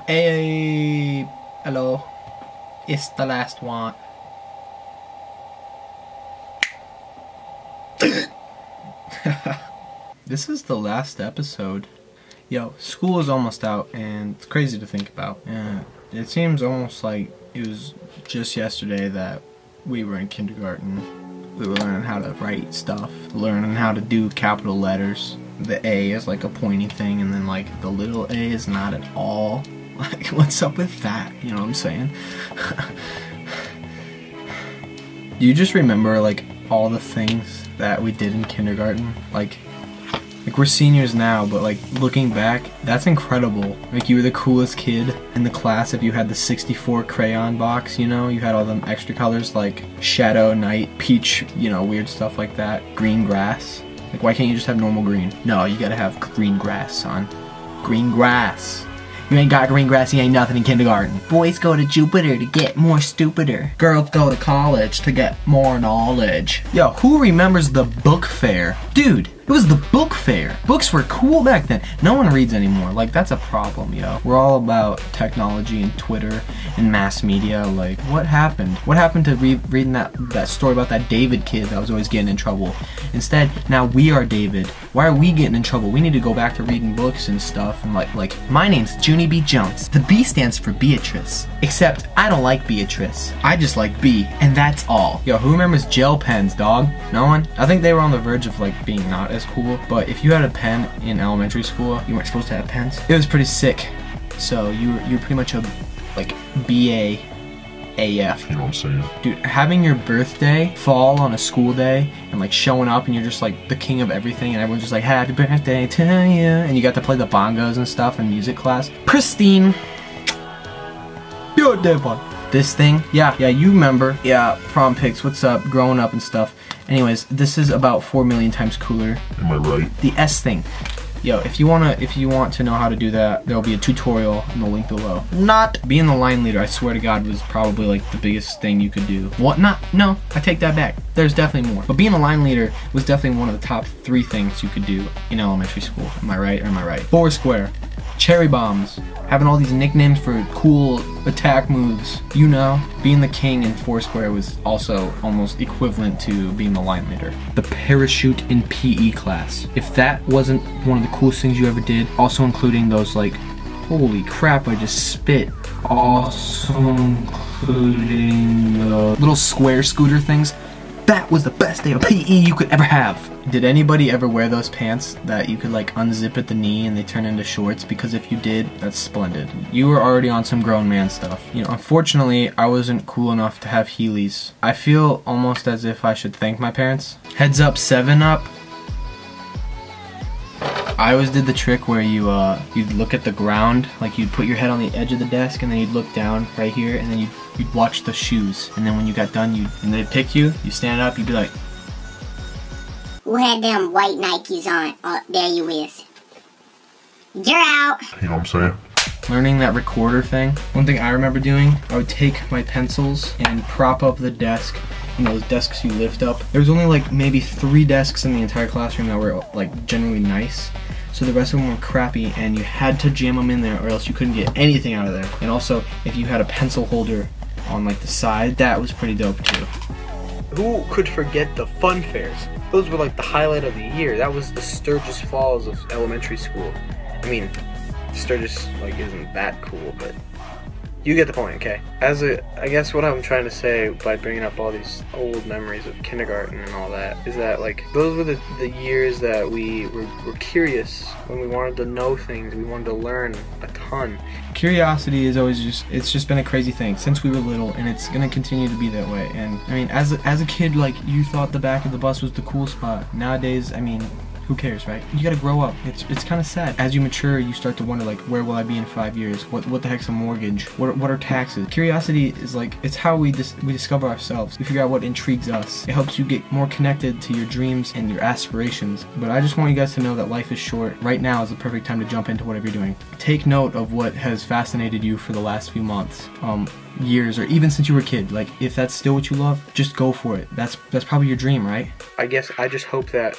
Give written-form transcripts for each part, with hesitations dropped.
Hey, hello. It's the last one. This is the last episode. Yo, school is almost out, and it's crazy to think about. And it seems almost like it was just yesterday that we were in kindergarten. We were learning how to write stuff, learning how to do capital letters. The A is like a pointy thing, and then like the little a is not at all. Like, what's up with that? You know what I'm saying? Do you just remember like all the things that we did in kindergarten? Like we're seniors now, but like looking back, that's incredible. Like, you were the coolest kid in the class if you had the 64 crayon box, you know? You had all them extra colors like shadow, night, peach, you know, weird stuff like that. Green grass. Like, why can't you just have normal green? No, you gotta have green grass, son. Green grass. You ain't got green grass, you ain't nothing in kindergarten. Boys go to Jupiter to get more stupider. Girls go to college to get more knowledge. Yo, who remembers the book fair? Dude, it was the book fair. Books were cool back then. No one reads anymore. Like, that's a problem, yo. We're all about technology and Twitter and mass media. Like, what happened? What happened to reading that story about that David kid that was always getting in trouble? Instead, now we are David. Why are we getting in trouble? We need to go back to reading books and stuff. And like, my name's Junie B. Jones. The B stands for Beatrice. Except, I don't like Beatrice. I just like B, and that's all. Yo, who remembers gel pens, dog? No one? I think they were on the verge of like being not as cool, but if you had a pen in elementary school, you weren't supposed to have pens. It was pretty sick. So you're pretty much a like BA AF. You know what I'm saying? Dude, having your birthday fall on a school day and like showing up and you're just like the king of everything and everyone's just like, happy birthday to you, and you got to play the bongos and stuff in music class. Pristine. You're dead one. This thing, yeah, you remember. Yeah, prom pics, what's up, growing up and stuff. Anyways, this is about 4 million times cooler. Am I right? The S thing. Yo, if you want to know how to do that, there'll be a tutorial in the link below. Not being the line leader, I swear to God, was probably like the biggest thing you could do. What? Not? No, I take that back. There's definitely more. But being a line leader was definitely one of the top 3 things you could do in elementary school. Am I right or am I right? Foursquare. Cherry bombs, having all these nicknames for cool attack moves. You know, being the king in Foursquare was also almost equivalent to being the line leader. The parachute in PE class. If that wasn't one of the coolest things you ever did, also including those like, holy crap, I just spit. Also including the little square scooter things. That was the best day of PE you could ever have. Did anybody ever wear those pants that you could like unzip at the knee and they turn into shorts? Because if you did, that's splendid. You were already on some grown man stuff. You know, unfortunately, I wasn't cool enough to have Heelys. I feel almost as if I should thank my parents. Heads up, 7-Up. I always did the trick where you'd look at the ground, like you'd put your head on the edge of the desk and then you'd look down right here and then you'd watch the shoes. And then when you got done, and they'd pick you, you stand up, you'd be like, who had them white Nikes on? Oh, there you is. You're out. You know what I'm saying? learning that recorder thing. One thing I remember doing, I would take my pencils and prop up the desk. You know, those desks you lift up. There was only like maybe 3 desks in the entire classroom that were like generally nice. So the rest of them were crappy and you had to jam them in there or else you couldn't get anything out of there. And also, if you had a pencil holder on like the side, that was pretty dope too. Who could forget the fun fairs? Those were like the highlight of the year. That was the Sturgis Falls of elementary school. I mean, Sturgis like isn't that cool, but you get the point, okay? I guess what I'm trying to say by bringing up all these old memories of kindergarten and all that is that like those were the years that we were curious, when we wanted to know things, we wanted to learn a ton. Curiosity is always it's just been a crazy thing since we were little, and it's gonna continue to be that way. And I mean, as a kid, like you thought the back of the bus was the cool spot. Nowadays, I mean, who cares, right? You gotta grow up. It's kind of sad. As you mature, you start to wonder, like, where will I be in 5 years? What the heck's a mortgage? What are taxes? Curiosity is like, it's how we discover ourselves. We figure out what intrigues us. It helps you get more connected to your dreams and your aspirations. But I just want you guys to know that life is short. Right now is the perfect time to jump into whatever you're doing. Take note of what has fascinated you for the last few months. years, or even since you were a kid. Like, if that's still what you love, just go for it. That's probably your dream, right? I guess I just hope that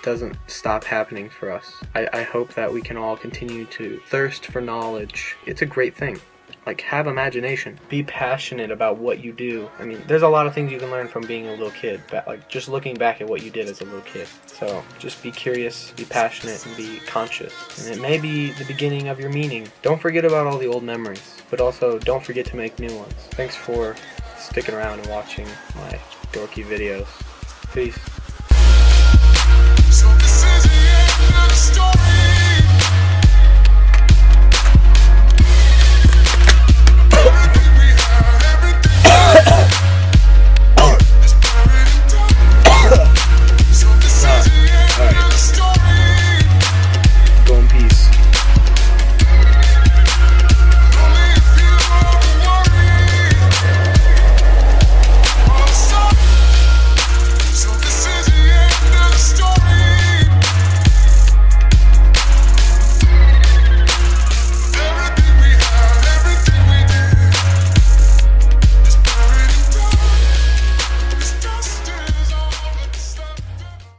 doesn't stop happening for us. I hope that we can all continue to thirst for knowledge. It's a great thing. Like, have imagination. Be passionate about what you do. I mean, there's a lot of things you can learn from being a little kid, but like just looking back at what you did as a little kid. So just be curious, be passionate, and be conscious. And it may be the beginning of your meaning. Don't forget about all the old memories, but also don't forget to make new ones. Thanks for sticking around and watching my dorky videos. Peace.